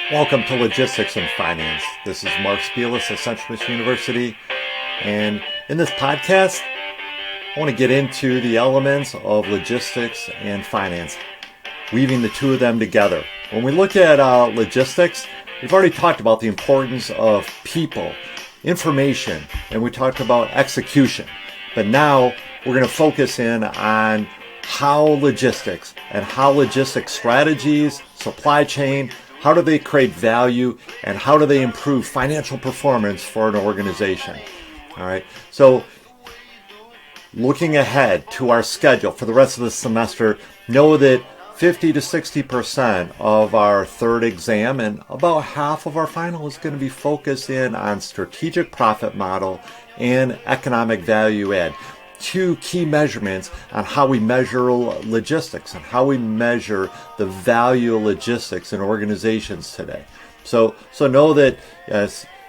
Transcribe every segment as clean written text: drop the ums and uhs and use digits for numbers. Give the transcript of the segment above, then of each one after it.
Welcome to Logistics and Finance. This is Mark Spielis of Central Michigan University. And in this podcast, I want to get into the elements of logistics and finance, weaving the two of them together. When we look at logistics, we've already talked about the importance of people, information, and we talked about execution. But now we're going to focus in on how logistics and how logistics strategies, supply chain, how do they create value, and how do they improve financial performance for an organization? All right. So looking ahead to our schedule for the rest of the semester, know that 50 to 60% of our third exam and about half of our final is going to be focused in on strategic profit model and economic value add. Two key measurements on how we measure logistics and how we measure the value of logistics in organizations today. So know that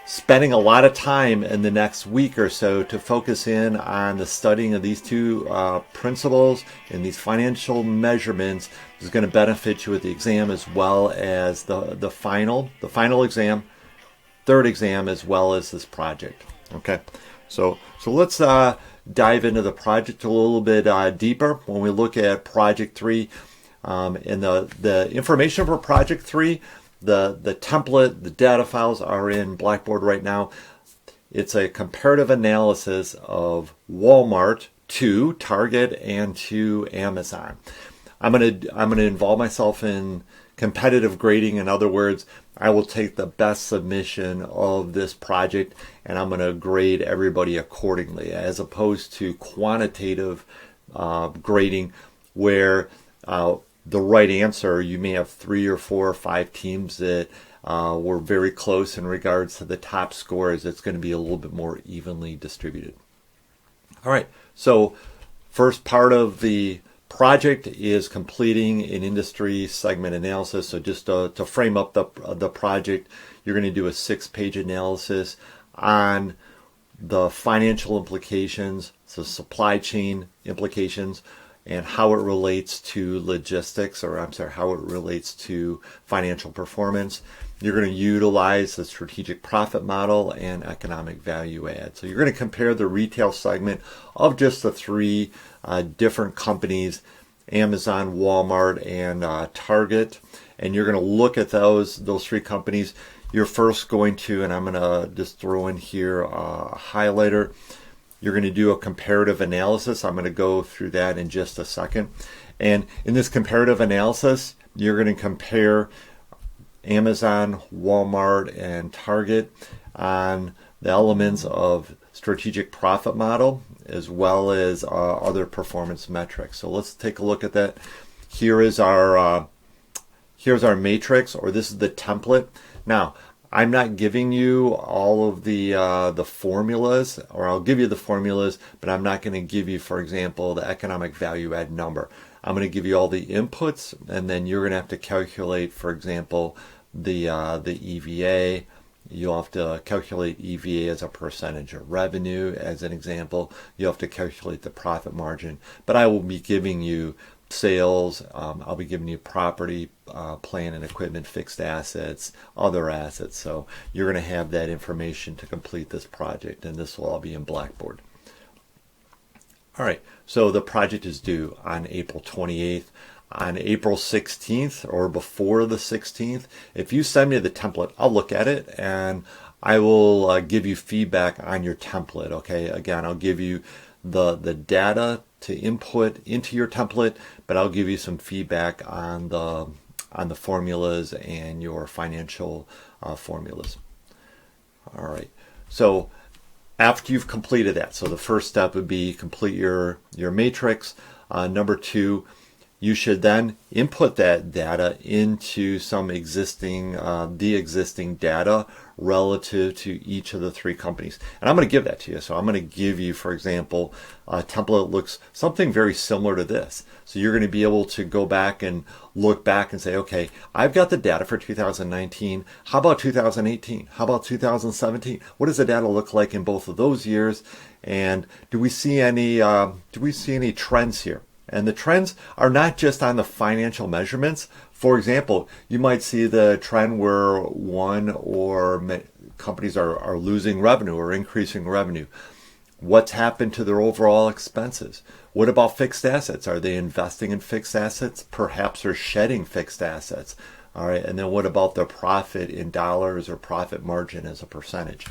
spending a lot of time in the next week or so to focus in on the studying of these two principles and these financial measurements is going to benefit you with the exam as well as the final exam, third exam, as well as this project. Okay, so let's dive into the project a little bit deeper. When we look at Project 3, and the information for Project 3, the template, the data files are in Blackboard right now. It's a comparative analysis of Walmart to Target and to Amazon. I'm gonna involve myself in competitive grading. In other words, I will take the best submission of this project and I'm going to grade everybody accordingly, as opposed to quantitative grading where the right answer, you may have 3 or 4 or 5 teams that were very close in regards to the top scores. It's going to be a little bit more evenly distributed. All right, so first part of the project is completing an industry segment analysis. So just to frame up the project, you're going to do a 6-page analysis on the financial implications, so supply chain implications, and how it relates to logistics, how it relates to financial performance. You're going to utilize the strategic profit model and economic value add. So you're going to compare the retail segment of just the 3 different companies, Amazon, Walmart, and Target. And you're going to look at those 3 companies. You're first going to, and I'm going to just throw in here a highlighter, you're going to do a comparative analysis. I'm going to go through that in just a second. And in this comparative analysis, you're going to compare Amazon, Walmart, and Target on the elements of strategic profit model as well as other performance metrics. So let's take a look at that. Here's our matrix, or this is the template. Now, I'm not giving you all of the formulas, or I'll give you the formulas, but I'm not going to give you, for example, the economic value add number. I'm going to give you all the inputs, and then you're going to have to calculate, for example, the EVA. You'll have to calculate EVA as a percentage of revenue, as an example. You'll have to calculate the profit margin. But I will be giving you sales. I'll be giving you property, plant and equipment, fixed assets, other assets. So you're going to have that information to complete this project, and this will all be in Blackboard. All right, so the project is due on April 28th. On April 16th or before the 16th, if you send me the template, I'll look at it and I will give you feedback on your template. Okay, again, I'll give you the data to input into your template, but I'll give you some feedback on the formulas and your financial formulas. All right, so after you've completed that, so the first step would be complete your matrix. Number 2, you should then input that data into some existing data relative to each of the 3 companies. And I'm going to give that to you. So I'm going to give you, for example, a template that looks something very similar to this. So you're going to be able to go back and look back and say, okay, I've got the data for 2019. How about 2018? How about 2017? What does the data look like in both of those years? And do we see any trends here? And the trends are not just on the financial measurements. For example, you might see the trend where companies are losing revenue or increasing revenue. What's happened to their overall expenses? What about fixed assets? Are they investing in fixed assets? Perhaps they're shedding fixed assets. All right, and then what about their profit in dollars or profit margin as a percentage?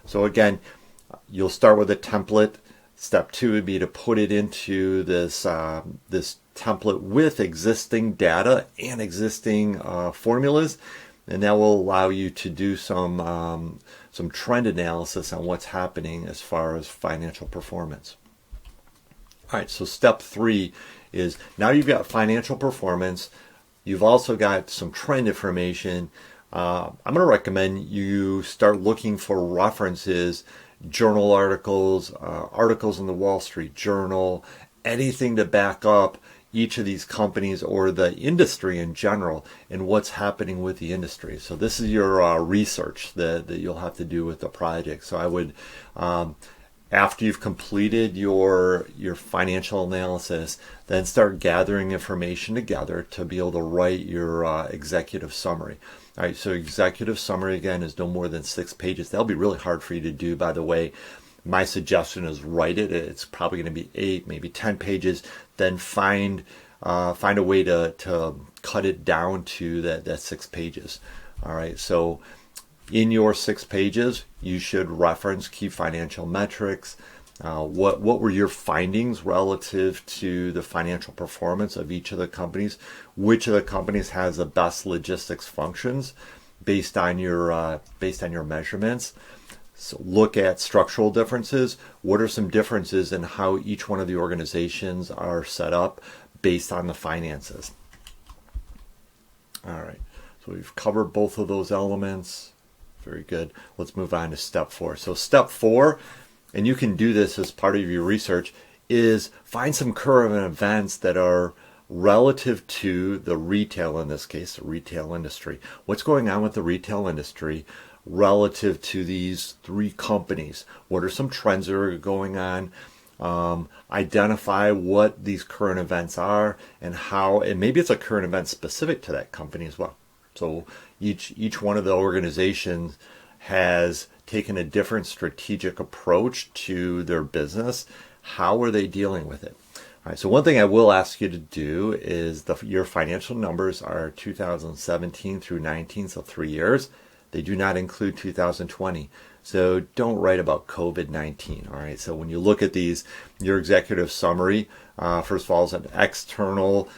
So again, you'll start with a template. Step 2 would be to put it into this template with existing data and existing formulas, and that will allow you to do some trend analysis on what's happening as far as financial performance. All right, so step 3 is now you've got financial performance. You've also got some trend information. I'm going to recommend you start looking for references, journal articles, articles in the Wall Street Journal, anything to back up each of these companies or the industry in general and what's happening with the industry. So this is your research that you'll have to do with the project. So I would, after you've completed your financial analysis, then start gathering information together to be able to write your executive summary. All right, so executive summary, again, is no more than 6 pages. That'll be really hard for you to do, by the way. My suggestion is write it. It's probably going to be 8, maybe 10 pages. Then find a way to cut it down to that 6 pages. All right, so in your 6 pages, you should reference key financial metrics. What were your findings relative to the financial performance of each of the companies? Which of the companies has the best logistics functions based on your measurements? So look at structural differences. What are some differences in how each one of the organizations are set up based on the finances? All right, so we've covered both of those elements. Very good. Let's move on to step 4. So step 4, and you can do this as part of your research, is find some current events that are relative to the retail, in this case, the retail industry. What's going on with the retail industry relative to these 3 companies? What are some trends that are going on? Identify what these current events are and how, and maybe it's a current event specific to that company as well. So each one of the organizations has taken a different strategic approach to their business. How are they dealing with it? All right, so one thing I will ask you to do is your financial numbers are 2017 through 19, so 3 years. They do not include 2020. So don't write about COVID-19. All right, so when you look at these, your executive summary, first of all, is an external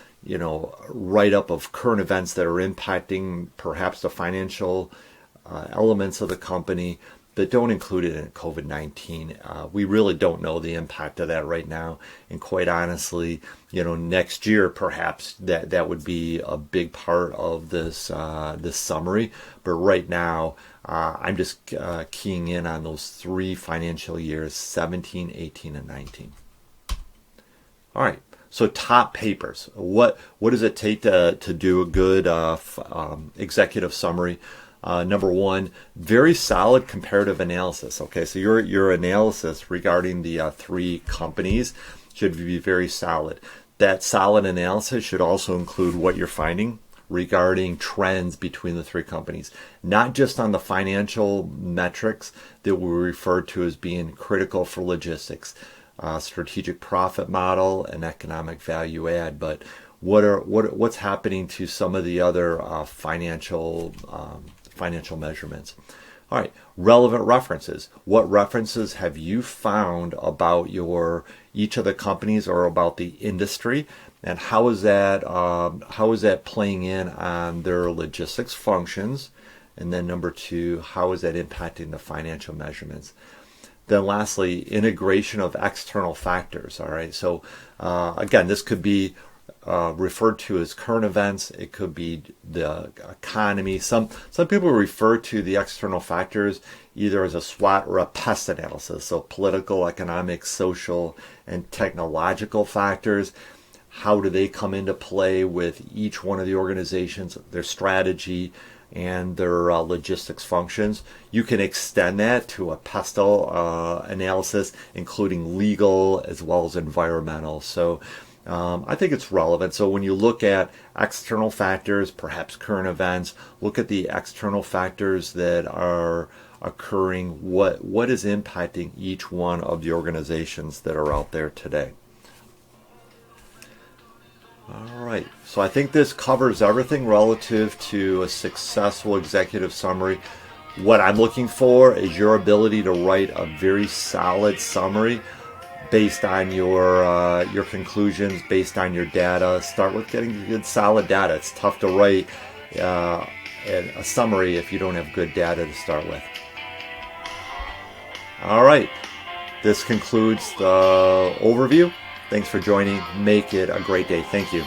write-up of current events that are impacting perhaps the financial elements of the company, but don't include it in COVID-19. We really don't know the impact of that right now. And quite honestly, next year perhaps that would be a big part of this summary. But right now, I'm just keying in on those 3 financial years, 17, 18, and 19. All right. So top papers. What does it take to do a good executive summary? Number 1, very solid comparative analysis. Okay, so your analysis regarding the 3 companies should be very solid. That solid analysis should also include what you're finding regarding trends between the 3 companies, not just on the financial metrics that we refer to as being critical for logistics. Strategic profit model and economic value add, but what's happening to some of the other financial measurements? All right, relevant references. What references have you found about each of the companies or about the industry, and how is that playing in on their logistics functions? And then number 2, how is that impacting the financial measurements? Then lastly, integration of external factors. All right, so again, this could be referred to as current events. It could be the economy. Some people refer to the external factors either as a SWOT or a PEST analysis. So political, economic, social, and technological factors. How do they come into play with each one of the organizations, their strategy, and their logistics functions? You can extend that to a PESTEL analysis, including legal as well as environmental. So I think it's relevant. So when you look at external factors, perhaps current events, look at the external factors that are occurring, what is impacting each one of the organizations that are out there today. All right, so I think this covers everything relative to a successful executive summary. What I'm looking for is your ability to write a very solid summary based on your conclusions, based on your data. Start with getting good solid data. It's tough to write a summary if you don't have good data to start with. All right, this concludes the overview. Thanks for joining. Make it a great day. Thank you.